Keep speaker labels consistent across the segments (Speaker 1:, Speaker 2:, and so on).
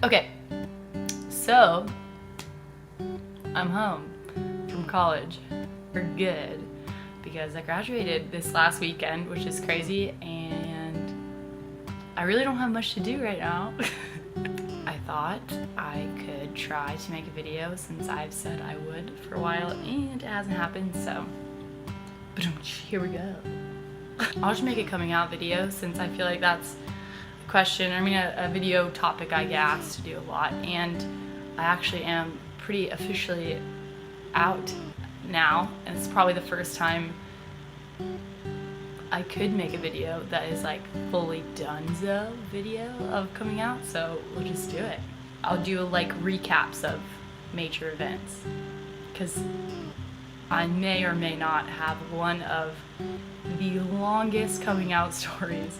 Speaker 1: Okay, so I'm home from college for good because I graduated this last weekend, which is crazy, and I really don't have much to do right now. I thought I could try to make a video since I've said I would for a while and it hasn't happened, so here we go. I'll just make a coming out video since I feel like that's a video topic I get asked to do a lot, and I actually am pretty officially out now, and it's probably the first time I could make a video that is like fully donezo video of coming out, so we'll just do it. I'll do like recaps of major events because I may or may not have one of the longest coming out stories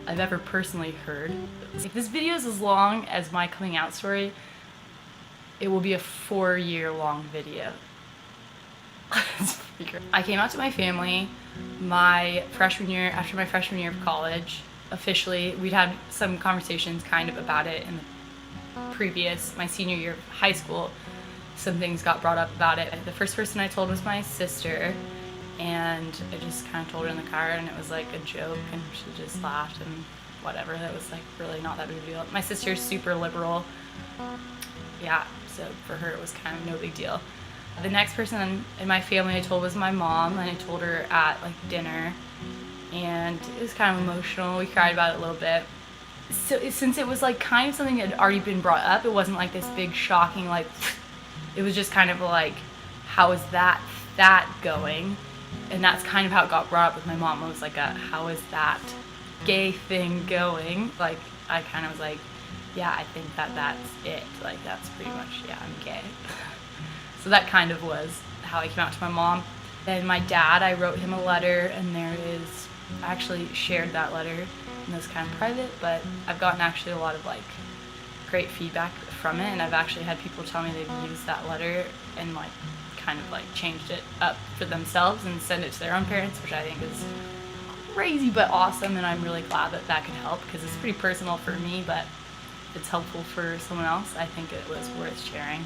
Speaker 1: I've ever personally heard. If this video is as long as my coming out story, it will be a 4-year long video. I came out to my family after my freshman year of college. Officially, we'd had some conversations kind of about it in my senior year of high school. Some things got brought up about it. The first person I told was my sister, and I just kind of told her in the car, and it was like a joke, and she just laughed and whatever. That was like really not that big a deal. My sister's super liberal, yeah, so for her it was kind of no big deal. The next person in my family I told was my mom, and I told her at like dinner, and it was kind of emotional. We cried about it a little bit. So since it was like kind of something that had already been brought up, it wasn't like this big shocking like, it was just kind of like, how is that going? And that's kind of how it got brought up with my mom. It was like how is that gay thing going? Like I kind of was like, yeah, I think that's it. Like that's pretty much, yeah, I'm gay. So that kind of was how I came out to my mom. Then my dad, I wrote him a letter, and I actually shared that letter, and it was kind of private, but I've gotten actually a lot of like great feedback from it, and I've actually had people tell me they've used that letter and like kind of like changed it up for themselves and send it to their own parents, which I think is crazy but awesome, and I'm really glad that that could help because it's pretty personal for me, but if it's helpful for someone else, I think it was worth sharing.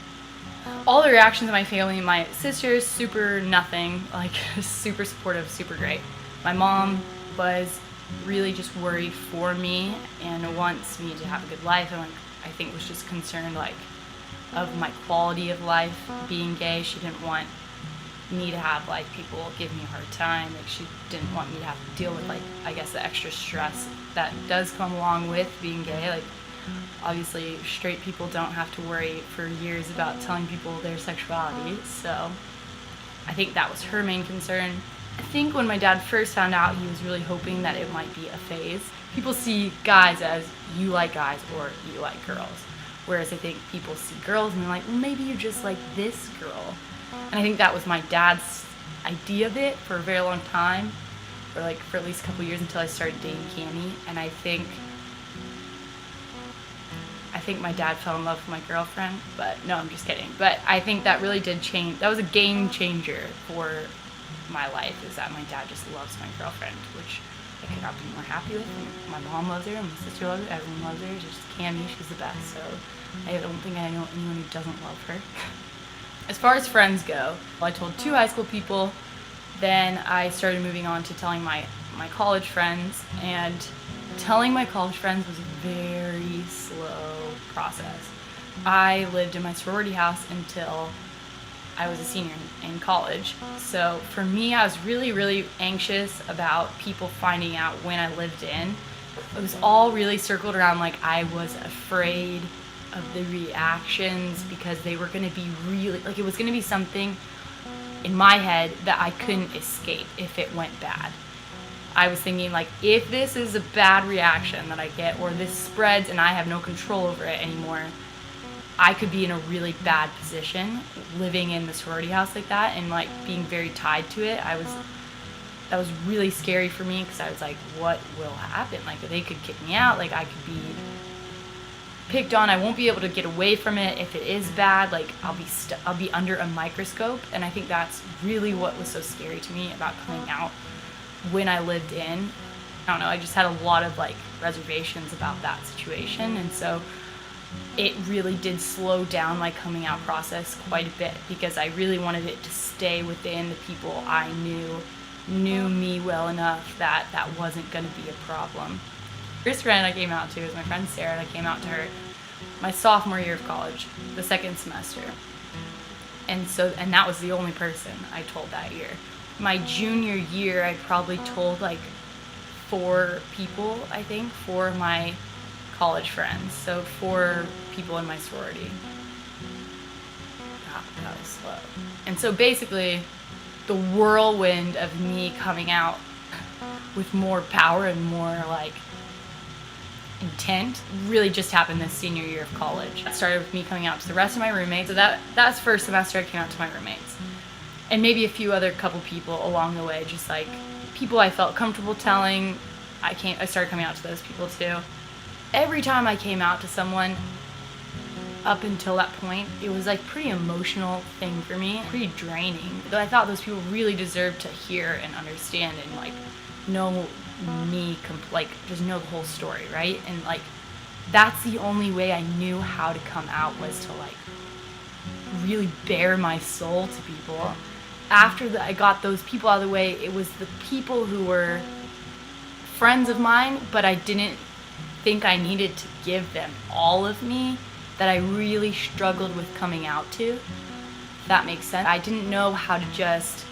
Speaker 1: All the reactions of my family, my sister's super nothing, like super supportive, super great. My mom was really just worried for me and wants me to have a good life, and like I think was just concerned like of my quality of life being gay. She didn't want me to have like people give me a hard time. Like she didn't want me to have to deal with like, I guess, the extra stress that does come along with being gay. Like obviously straight people don't have to worry for years about telling people their sexuality, so I think that was her main concern. I think when my dad first found out, he was really hoping that it might be a phase. People see guys as you like guys or you like girls, whereas I think people see girls and they're like, well, maybe you just like this girl. And I think that was my dad's idea of it for a very long time, or like for at least a couple years until I started dating Cami. And I think my dad fell in love with my girlfriend, but no, I'm just kidding. But I think that really did change. That was a game changer for my life, is that my dad just loves my girlfriend, which I could not be more happy with. And my mom loves her, and my sister loves her, everyone loves her. Just Cami, she's the best, so I don't think I know anyone who doesn't love her. As far as friends go, I told 2 high school people, then I started moving on to telling my college friends, and telling my college friends was a very slow process. I lived in my sorority house until I was a senior in college. So for me, I was really, really anxious about people finding out when I lived in. It was all really circled around like I was afraid of the reactions because they were going to be really, like it was going to be something in my head that I couldn't escape if it went bad. I was thinking like, if this is a bad reaction that I get, or this spreads and I have no control over it anymore, I could be in a really bad position living in the sorority house like that and like being very tied to it. That was really scary for me because I was like, what will happen? Like they could kick me out, like I could be picked on, I won't be able to get away from it if it is bad, like I'll be under a microscope. And I think that's really what was so scary to me about coming out when I lived in. I don't know, I just had a lot of like reservations about that situation, and so it really did slow down my coming out process quite a bit, because I really wanted it to stay within the people I knew me well enough that that wasn't going to be a problem. First friend I came out to was my friend Sarah, and I came out to her my sophomore year of college, the second semester. And that was the only person I told that year. My junior year, I probably told like 4 people, I think, 4 of my college friends. So 4 people in my sorority. That was slow. And so basically, the whirlwind of me coming out with more power and more like intent really just happened this senior year of college. It started with me coming out to the rest of my roommates. So that's first semester I came out to my roommates. And maybe a few other couple people along the way, just like people I felt comfortable telling. I started coming out to those people too. Every time I came out to someone up until that point, it was like pretty emotional thing for me, pretty draining. Though I thought those people really deserved to hear and understand and like know me, like just know the whole story, right? And like that's the only way I knew how to come out, was to like really bare my soul to people. After I got those people out of the way, it was the people who were friends of mine, but I didn't think I needed to give them all of me, that I really struggled with coming out to, if that makes sense. I didn't know how to just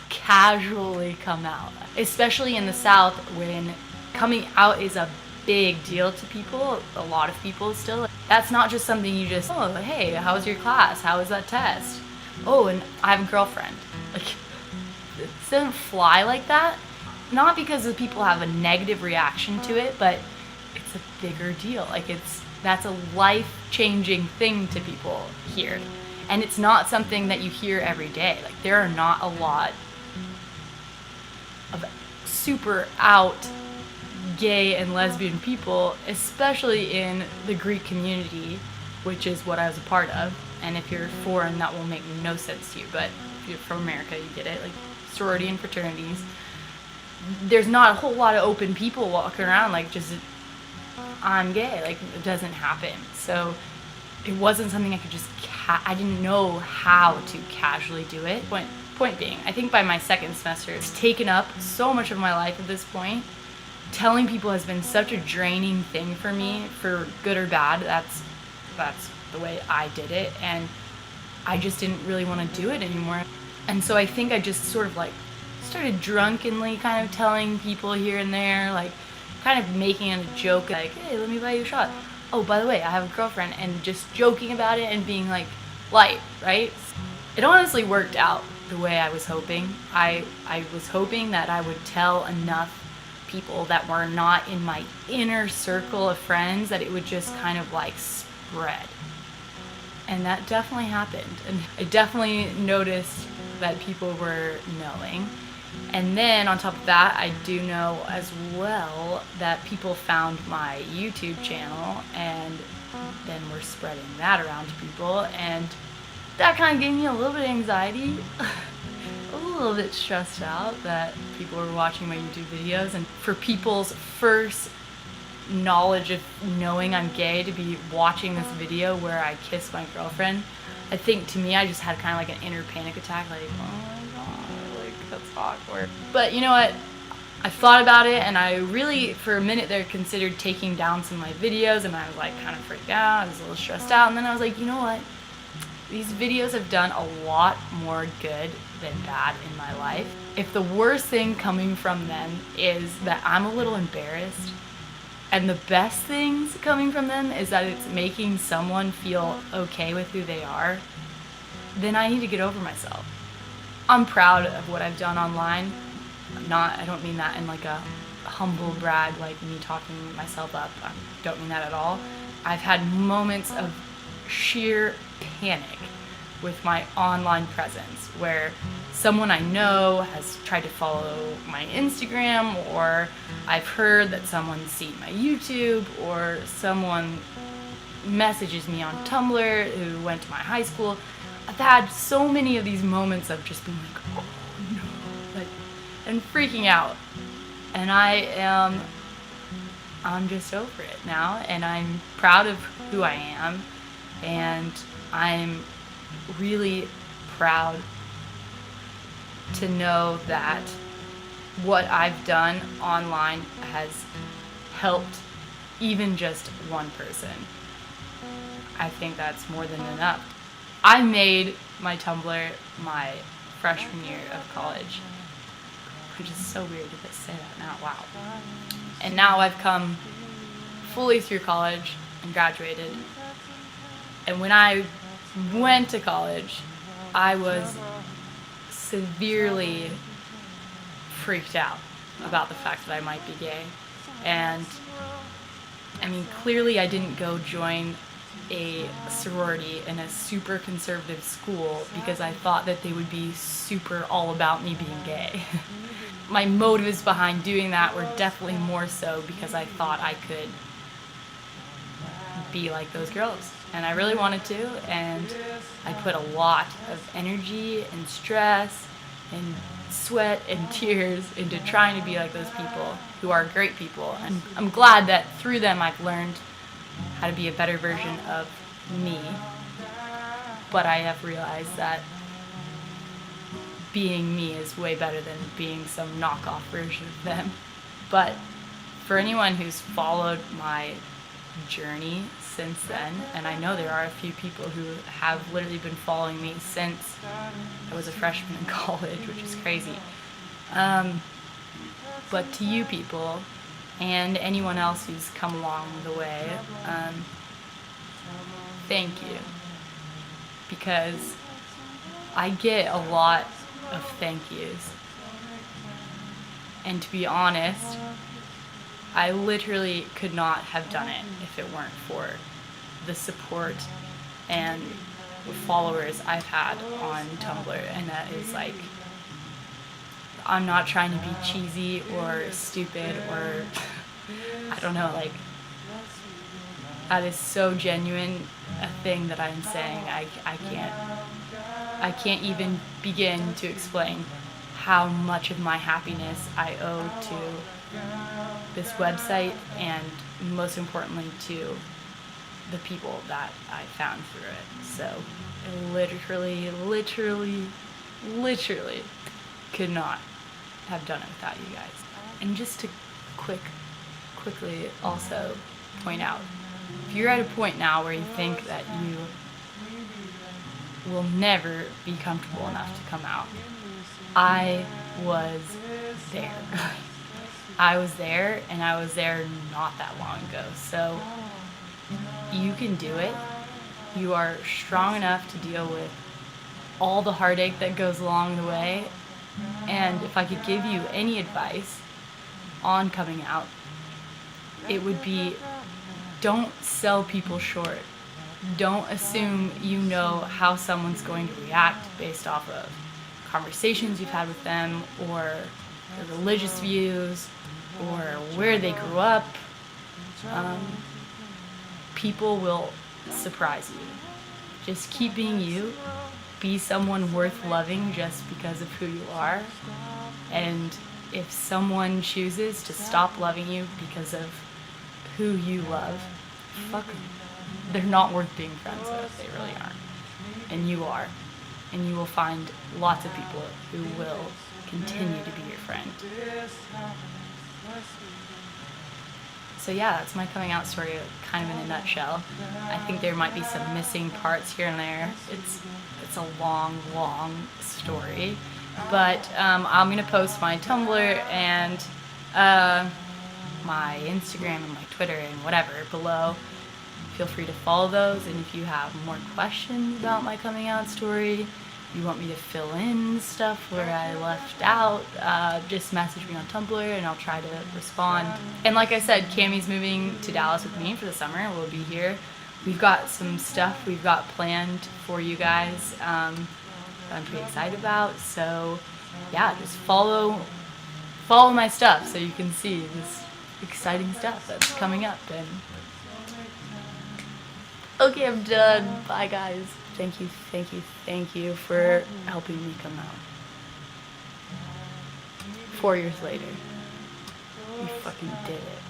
Speaker 1: casually come out, especially in the South, when coming out is a big deal to people, a lot of people still. That's not just something you just, oh, hey, how was your class? How was that test? Oh, and I have a girlfriend. Like, it doesn't fly like that. Not because the people have a negative reaction to it, but it's a bigger deal. Like that's a life-changing thing to people here. And it's not something that you hear every day. Like there are not a lot of super out gay and lesbian people, especially in the Greek community, which is what I was a part of. And if you're foreign, that will make no sense to you. But if you're from America, you get it. Like sorority and fraternities. There's not a whole lot of open people walking around like just, I'm gay. Like it doesn't happen. So it wasn't something I could just, I didn't know how to casually do it. Point being, I think by my second semester, it's taken up so much of my life at this point. Telling people has been such a draining thing for me, for good or bad. That's the way I did it, and I just didn't really want to do it anymore. And so I think I just sort of like started drunkenly kind of telling people here and there, like kind of making it a joke, like, hey, let me buy you a shot. Oh, by the way, I have a girlfriend, and just joking about it and being like light, right? It honestly worked out the way I was hoping. I was hoping that I would tell enough people that were not in my inner circle of friends that it would just kind of like spread. And that definitely happened. And I definitely noticed that people were knowing. And then on top of that, I do know as well that people found my YouTube channel and then were spreading that around to people. And that kind of gave me a little bit of anxiety, a little bit stressed out that people were watching my YouTube videos. And for people's first knowledge of knowing I'm gay to be watching this video where I kiss my girlfriend, I think to me I just had kind of like an inner panic attack, like, oh my god, like that's awkward. But you know what, I thought about it, and I really for a minute there considered taking down some of my videos, and I was like kind of freaked out, I was a little stressed out, and then I was like, you know what, these videos have done a lot more good than bad in my life. If the worst thing coming from them is that I'm a little embarrassed, and the best things coming from them is that it's making someone feel okay with who they are, then I need to get over myself. I'm proud of what I've done online. I don't mean that in like a humble brag, like me talking myself up. I don't mean that at all. I've had moments of sheer panic with my online presence where someone I know has tried to follow my Instagram, or I've heard that someone's seen my YouTube, or someone messages me on Tumblr who went to my high school. I've had so many of these moments of just being like, oh no, like, and freaking out. And I'm just over it now, and I'm proud of who I am, and I'm really proud to know that what I've done online has helped even just one person. I think that's more than enough. I made my Tumblr my freshman year of college, which is so weird to say that now, wow. And now I've come fully through college and graduated. And when I went to college, I was severely freaked out about the fact that I might be gay. And I mean, clearly I didn't go join a sorority in a super conservative school because I thought that they would be super all about me being gay. My motives behind doing that were definitely more so because I thought I could be like those girls. And I really wanted to, and I put a lot of energy and stress and sweat and tears into trying to be like those people who are great people. And I'm glad that through them I've learned how to be a better version of me. But I have realized that being me is way better than being some knockoff version of them. But for anyone who's followed my journey since then, and I know there are a few people who have literally been following me since I was a freshman in college, which is crazy. But to you people, and anyone else who's come along the way, thank you. Because I get a lot of thank yous. And to be honest, I literally could not have done it if it weren't for the support and followers I've had on Tumblr. And that is like, I'm not trying to be cheesy or stupid or I don't know, like, that is so genuine a thing that I'm saying. I can't even begin to explain how much of my happiness I owe to this website and most importantly to the people that I found through it. So I literally could not have done it without you guys. And just to quickly also point out, if you're at a point now where you think that you will never be comfortable enough to come out, I was there. I was there, and I was there not that long ago. So you can do it. You are strong enough to deal with all the heartache that goes along the way. And if I could give you any advice on coming out, it would be, don't sell people short. Don't assume you know how someone's going to react based off of conversations you've had with them, or their religious views, or where they grew up. People will surprise you. Just keep being you. Be someone worth loving just because of who you are. And if someone chooses to stop loving you because of who you love, fuck them. They're not worth being friends with. They really aren't. And you are. And you will find lots of people who will continue to be your friend. So yeah, that's my coming out story kind of in a nutshell. I think there might be some missing parts here and there. It's a long story. But I'm going to post my Tumblr and my Instagram and my Twitter and whatever below. Feel free to follow those, and if you have more questions about my coming out story, you want me to fill in stuff where I left out, just message me on Tumblr and I'll try to respond. And like I said, Cammie's moving to Dallas with me for the summer. We'll be here. We've got some stuff we've got planned for you guys that I'm pretty excited about. So yeah, just follow my stuff so you can see this exciting stuff that's coming up. And okay, I'm done. Bye, guys. Thank you for helping me come out. 4 years later. You fucking did it.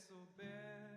Speaker 2: souber